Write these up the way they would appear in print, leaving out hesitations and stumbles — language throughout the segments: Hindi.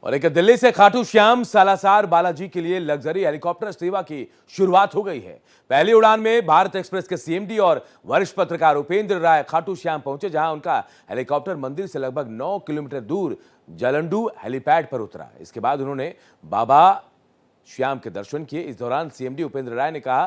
और एक दिल्ली से खाटू श्याम सालासर बालाजी के लिए लग्जरी हेलीकॉप्टर सेवा की शुरुआत हो गई है। पहली उड़ान में भारत एक्सप्रेस के सीएमडी और वरिष्ठ पत्रकार उपेंद्र राय खाटू श्याम पहुंचे, जहां उनका हेलीकॉप्टर मंदिर से लगभग 9 किलोमीटर दूर जलंडू हेलीपैड पर उतरा। इसके बाद उन्होंने बाबा श्याम के दर्शन किए। इस दौरान सीएमडी उपेंद्र राय ने कहा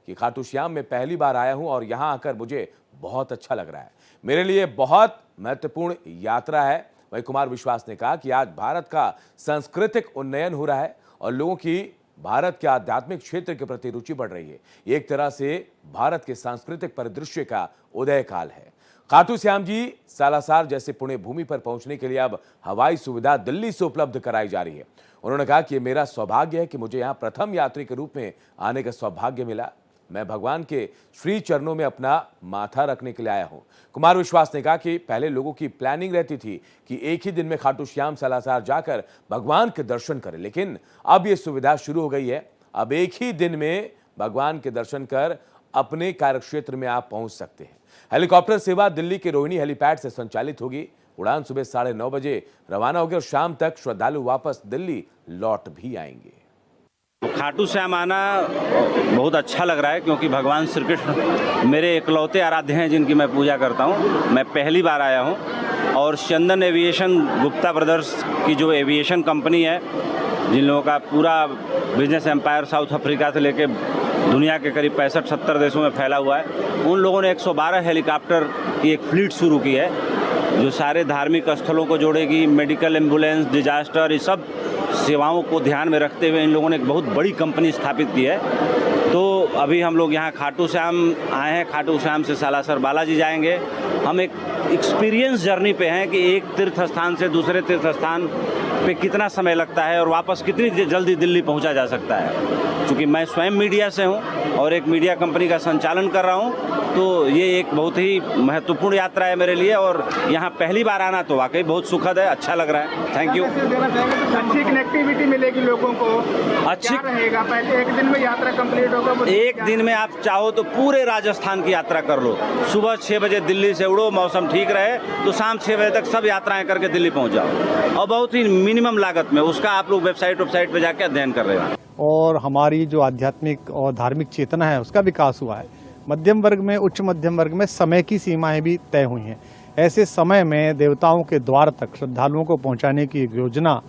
कि खाटू श्याम में पहली बार आया हूं और यहां आकर मुझे बहुत अच्छा लग रहा है। मेरे लिए बहुत महत्वपूर्ण यात्रा है। वहीं कुमार विश्वास ने कहा कि आज भारत का सांस्कृतिक उन्नयन हो रहा है और लोगों की भारत के आध्यात्मिक क्षेत्र के प्रति रुचि बढ़ रही है। एक तरह से भारत के सांस्कृतिक परिदृश्य का उदय काल है। खाटू श्याम जी सालासर जैसे पुण्य भूमि पर पहुंचने के लिए अब हवाई सुविधा दिल्ली से उपलब्ध कराई जा रही है। उन्होंने कहा कि मेरा सौभाग्य है कि मुझे यहां प्रथम यात्री के रूप में आने का सौभाग्य मिला। मैं भगवान के श्री चरणों में अपना माथा रखने के लिए आया हूं। कुमार विश्वास ने कहा कि पहले लोगों की प्लानिंग रहती थी कि एक ही दिन में खाटू श्याम सालासर जाकर भगवान के दर्शन करें, लेकिन अब यह सुविधा शुरू हो गई है। अब एक ही दिन में भगवान के दर्शन कर अपने कार्यक्षेत्र में आप पहुंच सकते हैं। हेलीकॉप्टर सेवा दिल्ली के रोहिणी हेलीपैड से संचालित होगी। उड़ान सुबह 9:30 बजे रवाना होगी और शाम तक श्रद्धालु वापस दिल्ली लौट भी आएंगे। खाटू श्याम आना बहुत अच्छा लग रहा है, क्योंकि भगवान श्री कृष्ण मेरे इकलौते आराध्य हैं जिनकी मैं पूजा करता हूं। मैं पहली बार आया हूं और चंदन एविएशन गुप्ता ब्रदर्स की जो एविएशन कंपनी है, जिन लोगों का पूरा बिजनेस एम्पायर साउथ अफ्रीका से लेके दुनिया के करीब 65-70 देशों में फैला हुआ है, उन लोगों ने 112 हेलीकॉप्टर की एक फ्लीट शुरू की है जो सारे धार्मिक स्थलों को जोड़ेगी। मेडिकल, एम्बुलेंस, डिजास्टर, ये सब सेवाओं को ध्यान में रखते हुए इन लोगों ने एक बहुत बड़ी कंपनी स्थापित की है। तो अभी हम लोग यहाँ खाटू श्याम आए हैं। खाटू श्याम से सालासर बालाजी जाएंगे। हम एक एक्सपीरियंस जर्नी पे हैं कि एक तीर्थ स्थान से दूसरे तीर्थ स्थान पे कितना समय लगता है और वापस कितनी जल्दी दिल्ली पहुँचा जा सकता है। क्योंकि मैं स्वयं मीडिया से हूँ और एक मीडिया कंपनी का संचालन कर रहा हूँ, तो ये एक बहुत ही महत्वपूर्ण यात्रा है मेरे लिए और यहाँ पहली बार आना तो वाकई बहुत सुखद है, अच्छा लग रहा है। Thank you. अच्छी कनेक्टिविटी मिलेगी लोगों को, अच्छी रहेगा। पहले एक दिन में यात्रा कंप्लीट होगा। एक दिन में आप चाहो तो पूरे राजस्थान की यात्रा कर लो। सुबह 6 बजे दिल्ली से उड़ो, मौसम ठीक रहे तो शाम 6 बजे तक सब यात्राएं करके दिल्ली पहुँच जाओ, और बहुत ही मिनिमम लागत में। उसका आप लोग वेबसाइट पर जाके अध्ययन कर रहे हैं। और हमारी जो आध्यात्मिक और धार्मिक चेतना है उसका विकास हुआ है। मध्यम वर्ग में, उच्च मध्यम वर्ग में समय की सीमाएं भी तय हुई हैं। ऐसे समय में देवताओं के द्वार तक श्रद्धालुओं को पहुंचाने की एक योजना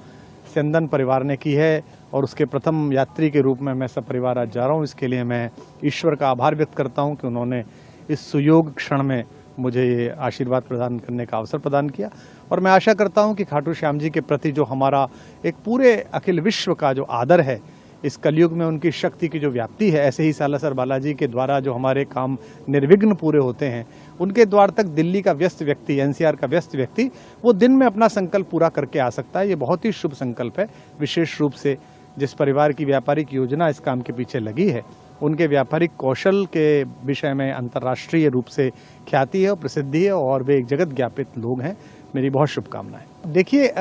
चंदन परिवार ने की है और उसके प्रथम यात्री के रूप में मैं सब परिवार आज जा रहा हूं। इसके लिए मैं ईश्वर का आभार व्यक्त करता हूं कि उन्होंने इस सुयोग क्षण में मुझे ये आशीर्वाद प्रदान करने का अवसर प्रदान किया। और मैं आशा करता हूं कि खाटू श्याम जी के प्रति जो हमारा एक पूरे अखिल विश्व का जो आदर है, इस कलयुग में उनकी शक्ति की जो व्याप्ति है, ऐसे ही सालासर बालाजी के द्वारा जो हमारे काम निर्विघ्न पूरे होते हैं, उनके द्वार तक दिल्ली का व्यस्त व्यक्ति, एनसीआर का व्यस्त व्यक्ति, वो दिन में अपना संकल्प पूरा करके आ सकता है। ये बहुत ही शुभ संकल्प है। विशेष रूप से जिस परिवार की व्यापारिक योजना इस काम के पीछे लगी है, उनके व्यापारिक कौशल के विषय में अंतर्राष्ट्रीय रूप से ख्याति है और प्रसिद्धि है और वे एक जगत ज्ञापित लोग हैं। मेरी बहुत शुभकामनाएं। देखिए,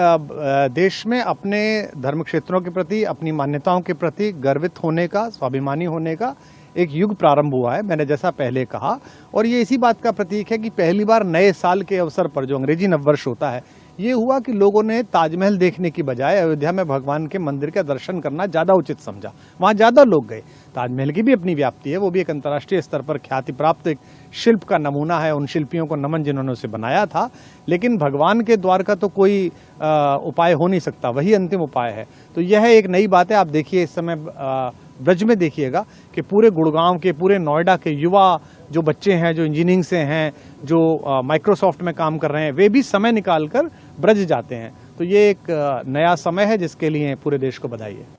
देश में अपने धर्म क्षेत्रों के प्रति, अपनी मान्यताओं के प्रति गर्वित होने का, स्वाभिमानी होने का एक युग प्रारंभ हुआ है, मैंने जैसा पहले कहा। और ये इसी बात का प्रतीक है कि पहली बार नए साल के अवसर पर, जो अंग्रेजी नववर्ष होता है, ये हुआ कि लोगों ने ताजमहल देखने की बजाय अयोध्या में भगवान के मंदिर का दर्शन करना ज़्यादा उचित समझा। वहाँ ज़्यादा लोग गए। ताजमहल की भी अपनी व्याप्ति है, वो भी एक अंतर्राष्ट्रीय स्तर पर ख्याति प्राप्त एक शिल्प का नमूना है। उन शिल्पियों को नमन जिन्होंने उसे बनाया था। लेकिन भगवान के द्वार का तो कोई उपाय हो नहीं सकता, वही अंतिम उपाय है। तो यह एक नई बात है। आप देखिए, इस समय ब्रज में देखिएगा कि पूरे गुड़गांव के, पूरे नोएडा के युवा जो बच्चे हैं, जो इंजीनियरिंग से हैं, जो माइक्रोसॉफ्ट में काम कर रहे हैं, वे भी समय निकालकर ब्रज जाते हैं। तो ये एक नया समय है जिसके लिए पूरे देश को बधाई है।